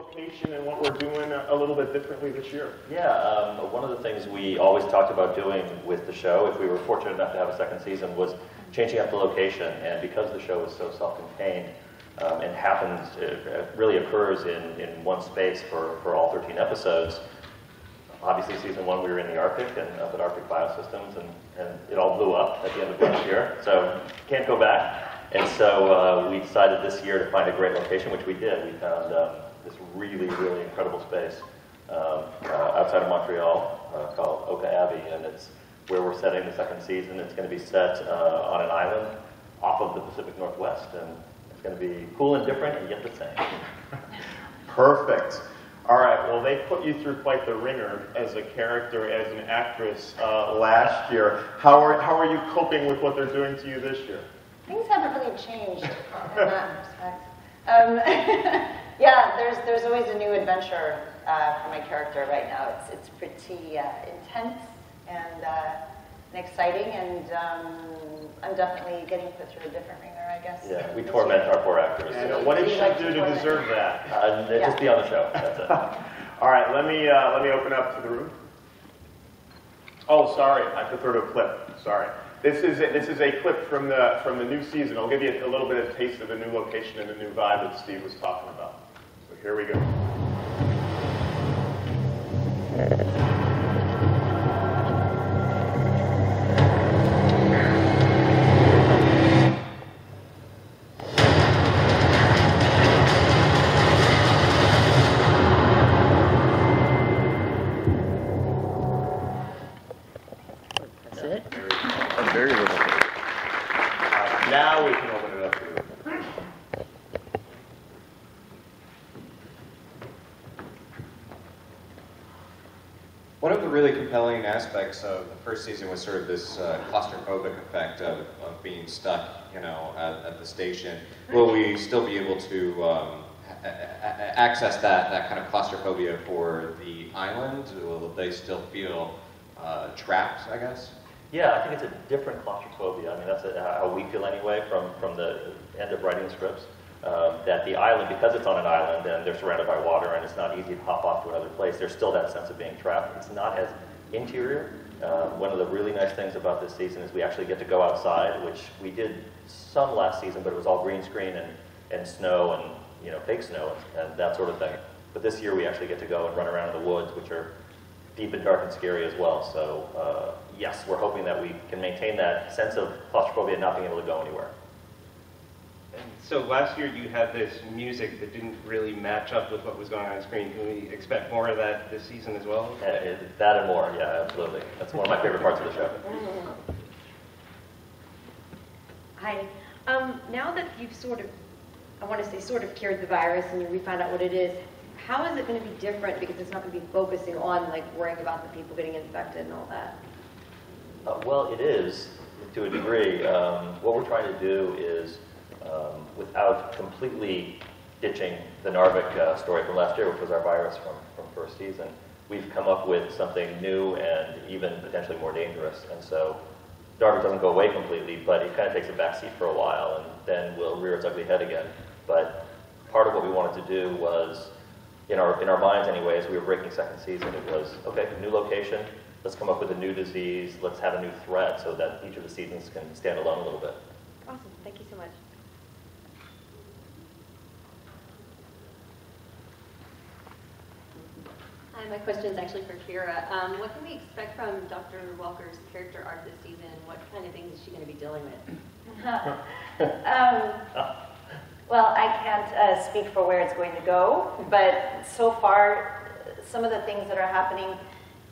location and what we're doing a little bit differently this year? Yeah, one of the things we always talked about doing with the show, if we were fortunate enough to have a second season, was changing up the location. And because the show is so self-contained and happens, it really occurs in one space for all 13 episodes. Obviously, season 1 we were in the Arctic and up at Arctic Biosystems, and it all blew up at the end of last year. So can't go back. And so we decided this year to find a great location, which we did. We found this really, really incredible space outside of Montreal called Oka Abbey, and it's where we're setting the second season. It's going to be set on an island off of the Pacific Northwest, and it's going to be cool and different and yet the same. Perfect. All right, well, they put you through quite the ringer as a character, as an actress last year. How are you coping with what they're doing to you this year? Things haven't really changed in that respect. Yeah, there's always a new adventure for my character right now. It's pretty intense and exciting, and I'm definitely getting put through a different ringer, I guess. Yeah, we torment our poor actors. And what did she do to deserve that? Just be on the show. That's it. All right, let me open up to the room. Oh, sorry, I prefer to a clip. Sorry. This is a clip from the new season. I'll give you a little bit of a taste of the new location and the new vibe that Steve was talking about. So here we go. That's it? Very little. Now we can open it up to you. One of the really compelling aspects of the first season was sort of this claustrophobic effect of being stuck, at the station. Will we still be able to access that kind of claustrophobia for the island? Will they still feel trapped, I guess? Yeah, I think it's a different claustrophobia. I mean, that's how we feel anyway from the end of writing the scripts. That the island, because it's on an island and they're surrounded by water and it's not easy to hop off to another place, there's still that sense of being trapped. It's not as interior. One of the really nice things about this season is we actually get to go outside, which we did some last season, but it was all green screen and snow and fake snow and that sort of thing. But this year we actually get to go and run around in the woods, which are deep and dark and scary as well. So yes, we're hoping that we can maintain that sense of claustrophobia and not being able to go anywhere. So last year you had this music that didn't really match up with what was going on screen. Can we expect more of that this season as well? That and more, yeah, absolutely. That's one of my favorite parts of the show. Hi. Now that you've sort of cured the virus and we found out what it is, how is it going to be different? Because it's not going to be focusing on worrying about the people getting infected and all that. Well, it is to a degree. What we're trying to do is, without completely ditching the Narvik story from last year, which was our virus from first season, we've come up with something new and even potentially more dangerous. And so Narvik doesn't go away completely, but it kind of takes a backseat for a while and then will rear its ugly head again. But part of what we wanted to do was, in our minds anyways, we were breaking second season. It was, okay, new location, let's come up with a new disease, let's have a new threat so that each of the seasons can stand alone a little bit. Awesome. Thank you so much. Hi, my question is actually for Kyra. What can we expect from Dr. Walker's character arc this season? What kind of things is she going to be dealing with? Well, I can't speak for where it's going to go, but so far, some of the things that are happening,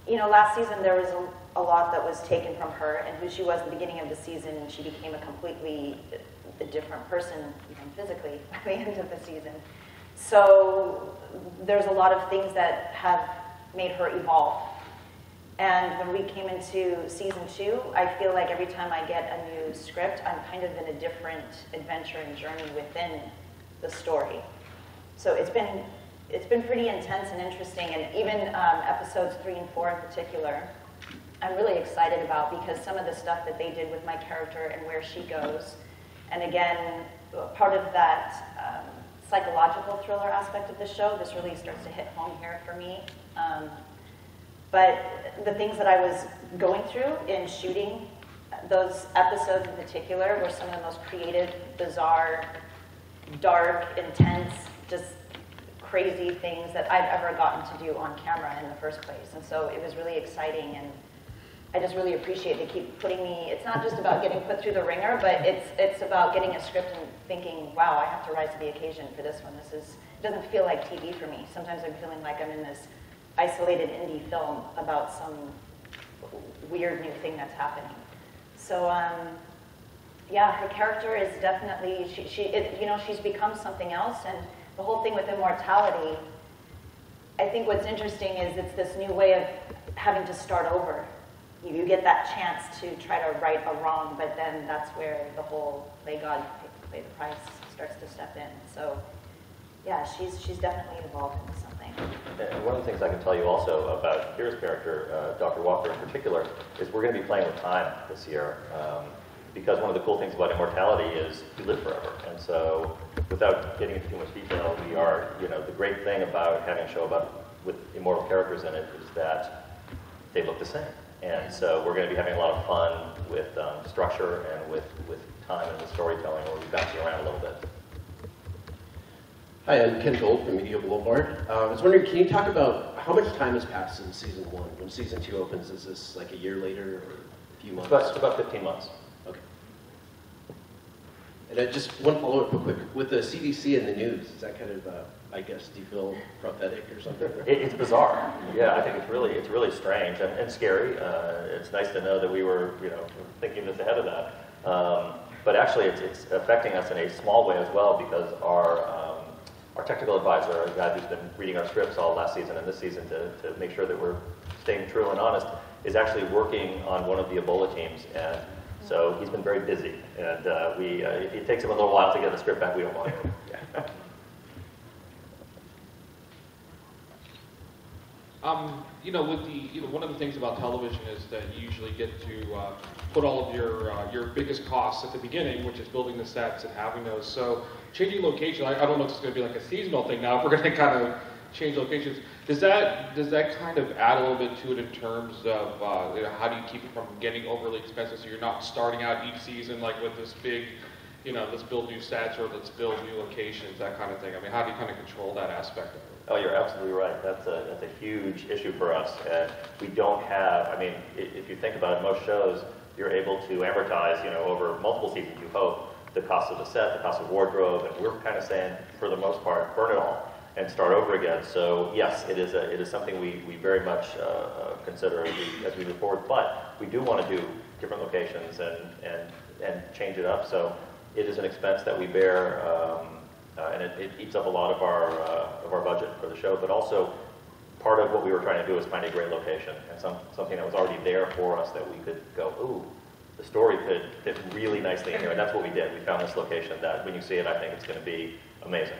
last season there was a lot that was taken from her and who she was at the beginning of the season, and she became a completely different person, even physically, by the end of the season. So there's a lot of things that have made her evolve. And when we came into season 2, I feel like every time I get a new script, I'm kind of in a different adventure and journey within the story. So it's been pretty intense and interesting, and even episodes 3 and 4 in particular, I'm really excited about, because some of the stuff that they did with my character and where she goes. And again, part of that psychological thriller aspect of the show. This really starts to hit home here for me. But the things that I was going through in shooting those episodes in particular were some of the most creative, bizarre, dark, intense, just crazy things that I've ever gotten to do on camera in the first place. And so it was really exciting, and I just really appreciate they keep putting me, it's not just about getting put through the ringer, but it's about getting a script and thinking, wow, I have to rise to the occasion for this one. It doesn't feel like TV for me. Sometimes I'm feeling like I'm in this isolated indie film about some weird new thing that's happening. So, yeah, her character is definitely, she's become something else, and the whole thing with immortality, I think what's interesting is it's this new way of having to start over. You get that chance to try to right a wrong, but then that's where the whole play God, pay the price starts to step in. So, yeah, she's definitely evolved into something. And one of the things I can tell you also about Kyra's character, Dr. Walker in particular, is we're going to be playing with time this year. Because one of the cool things about immortality is you live forever. And so, without getting into too much detail, we are, the great thing about having a show with immortal characters in it is that they look the same. And so we're going to be having a lot of fun with structure and with time and with storytelling, where we bounce around a little bit. Hi, I'm Ken Gold from Media Boulevard. I was wondering, can you talk about how much time has passed since season 1? When season 2 opens, is this like a year later or a few months? It's about 15 months. Okay. And just one follow-up real quick. With the CDC and the news, is that kind of, I guess, do you feel prophetic or something? It's bizarre. Yeah, I think it's really strange and scary. It's nice to know that we were, thinking this ahead of that. But actually, it's affecting us in a small way as well, because our technical advisor, a guy who's been reading our scripts all last season and this season to make sure that we're staying true and honest, is actually working on one of the Ebola teams. And so he's been very busy. And if it takes him a little while to get the script back, we don't mind. One of the things about television is that you usually get to put all of your biggest costs at the beginning, which is building the sets and having those. So changing location, I don't know if it's going to be like a seasonal thing now. If we're going to kind of change locations, does that kind of add a little bit to it in terms of how do you keep it from getting overly expensive, so you're not starting out each season like with this big, let's build new sets or let's build new locations, that kind of thing. I mean, how do you kind of control that aspect of it? Oh, you're absolutely right. That's a huge issue for us. We don't have, if you think about it, most shows, you're able to amortize, over multiple seasons, you hope, the cost of the set, the cost of wardrobe, and we're kind of saying, for the most part, burn it all and start over again. So yes, it is something we very much consider as we move forward, but we do want to do different locations and change it up. So it is an expense that we bear, and it eats up a lot of our budget for the show, but also part of what we were trying to do is find a great location and something that was already there for us that we could go, ooh, the story could fit really nicely in here, and that's what we did. We found this location that when you see it, I think it's going to be amazing.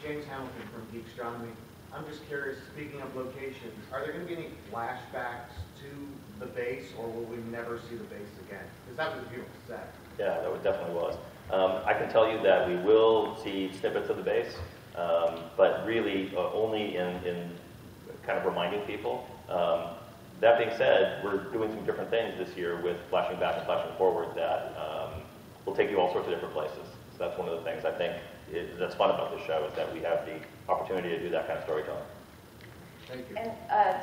James Hamilton from Geek Astronomy. I'm just curious, speaking of locations, are there going to be any flashbacks to the base, or will we never see the base again? Because that was a beautiful set. Yeah, that definitely was. I can tell you that we will see snippets of the base, but really only in kind of reminding people. That being said, we're doing some different things this year with flashing back and flashing forward that will take you all sorts of different places. So that's one of the things I think that's fun about this show, is that we have the opportunity to do that kind of storytelling. Thank you. And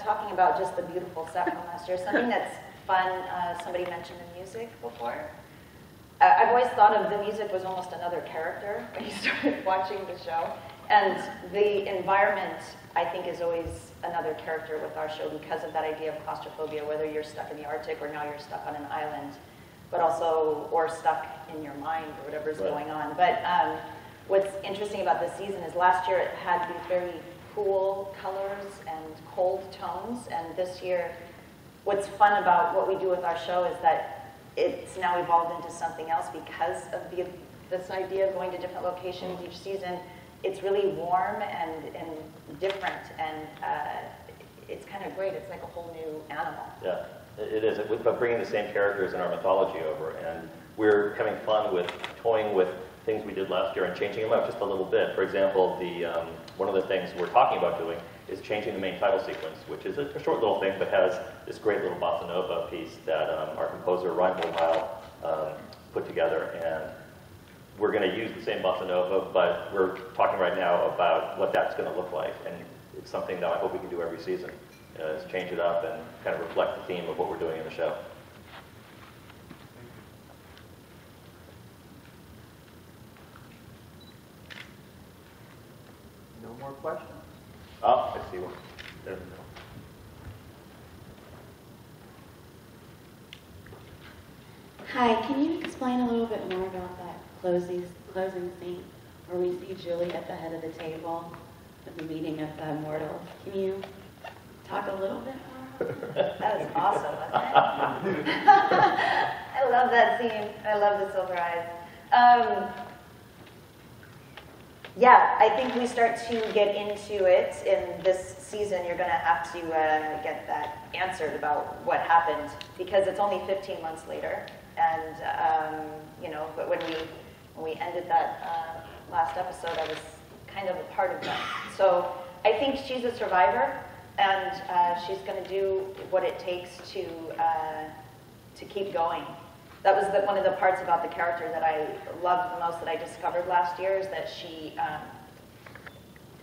talking about just the beautiful set from last year, something that's fun, somebody mentioned the music before. I've always thought of the music was almost another character when you started watching the show. And the environment, I think, is always another character with our show because of that idea of claustrophobia, whether you're stuck in the Arctic or now you're stuck on an island, but also, or stuck in your mind or whatever's going on. But what's interesting about this season is last year it had these very cool colors and cold tones, and this year, what's fun about what we do with our show is that it's now evolved into something else because of this idea of going to different locations each season. It's really warm and different, and it's kind of great. It's like a whole new animal. Yeah, it is. But bringing the same characters in our mythology over, and we're having fun with toying with things we did last year and changing them up just a little bit. For example, one of the things we're talking about doing is changing the main title sequence, which is a short little thing, but has this great little bossa nova piece that our composer Ryan Holmheil put together. And we're going to use the same bossa nova, but we're talking right now about what that's going to look like. And it's something that I hope we can do every season, is change it up and kind of reflect the theme of what we're doing in the show. No more questions? Oh, I see one. There we go. Hi, can you explain a little bit more about that closing scene where we see Julie at the head of the table at the meeting of the immortals? Can you talk a little bit more? That was awesome, wasn't it? I love that scene. I love the silver eyes. Yeah, I think we start to get into it in this season. You're going to have to get that answered about what happened, because it's only 15 months later. And, you know, but when we ended that last episode, I was kind of a part of that. So I think she's a survivor, and she's going to do what it takes to keep going. That was one of the parts about the character that I loved the most, that I discovered last year, is that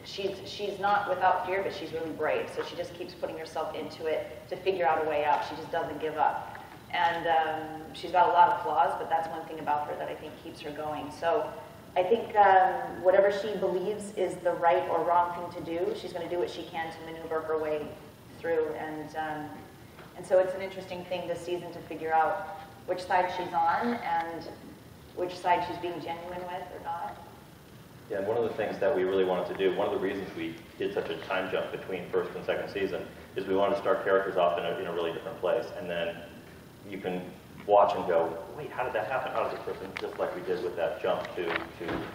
she's not without fear, but she's really brave. So she just keeps putting herself into it to figure out a way out. She just doesn't give up. And she's got a lot of flaws, but that's one thing about her that I think keeps her going. So I think whatever she believes is the right or wrong thing to do, she's going to do what she can to maneuver her way through. And so it's an interesting thing this season to figure out which side she's on and which side she's being genuine with or not. Yeah, and one of the things that we really wanted to do, one of the reasons we did such a time jump between first and second season, is we wanted to start characters off in a really different place. And then you can watch and go, wait, how did that happen? How did this person, just like we did with that jump to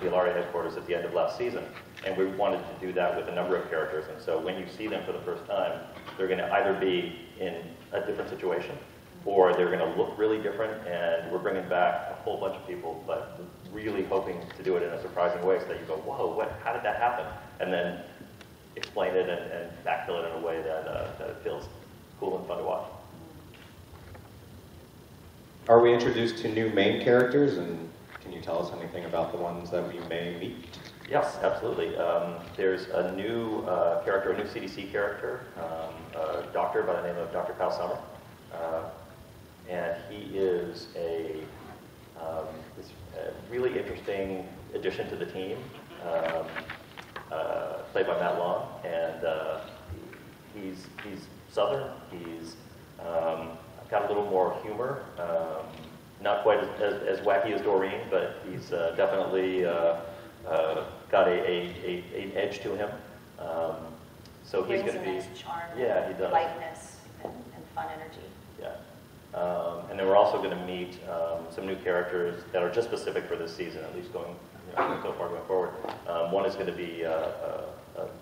the Ilaria headquarters at the end of last season. And we wanted to do that with a number of characters. And so when you see them for the first time, they're going to either be in a different situation, or they're going to look really different, and we're bringing back a whole bunch of people, but really hoping to do it in a surprising way so that you go, whoa, how did that happen? And then explain it and backfill it in a way that it feels cool and fun to watch. Are we introduced to new main characters, and can you tell us anything about the ones that we may meet? Yes, absolutely. There's a new character, a new CDC character, a doctor by the name of Dr. Kyle Summer. And he is a really interesting addition to the team, played by Matt Long. And he's Southern. He's got a little more humor. Not quite as wacky as Doreen, but he's definitely got an edge to him. So he's going to be... Brings a nice charm, yeah, he does. lightness, and fun energy. Yeah. And then we're also going to meet some new characters that are just specific for this season, at least going so far going forward. One is going to be a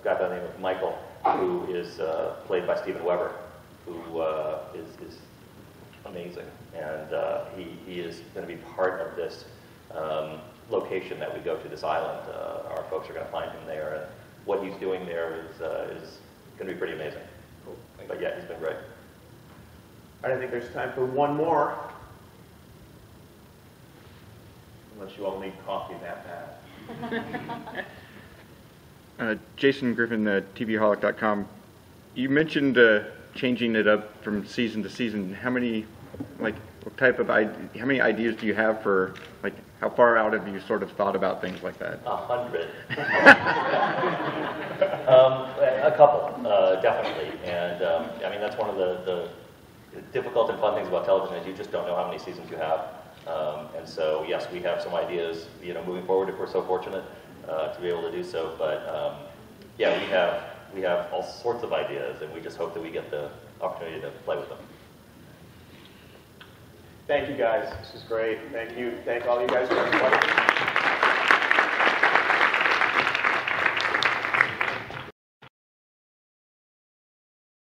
guy by the name of Michael, who is played by Steven Weber, who is amazing. And he is going to be part of this location that we go to, this island. Our folks are going to find him there, and what he's doing there is going to be pretty amazing. Cool. But yeah, he's been great. All right, I think there's time for one more. Unless you all need coffee that bad. Jason Griffin, TVaholic.com. You mentioned changing it up from season to season. How many ideas do you have for, like, how far out have you sort of thought about things like that? 100. A couple, definitely. And I mean, that's one of the difficult and fun things about television is you just don't know how many seasons you have. And so, yes, we have some ideas, moving forward if we're so fortunate to be able to do so. But yeah, we have all sorts of ideas, and we just hope that we get the opportunity to play with them. Thank you, guys. This is great. Thank you. Thank all you guys for everybody.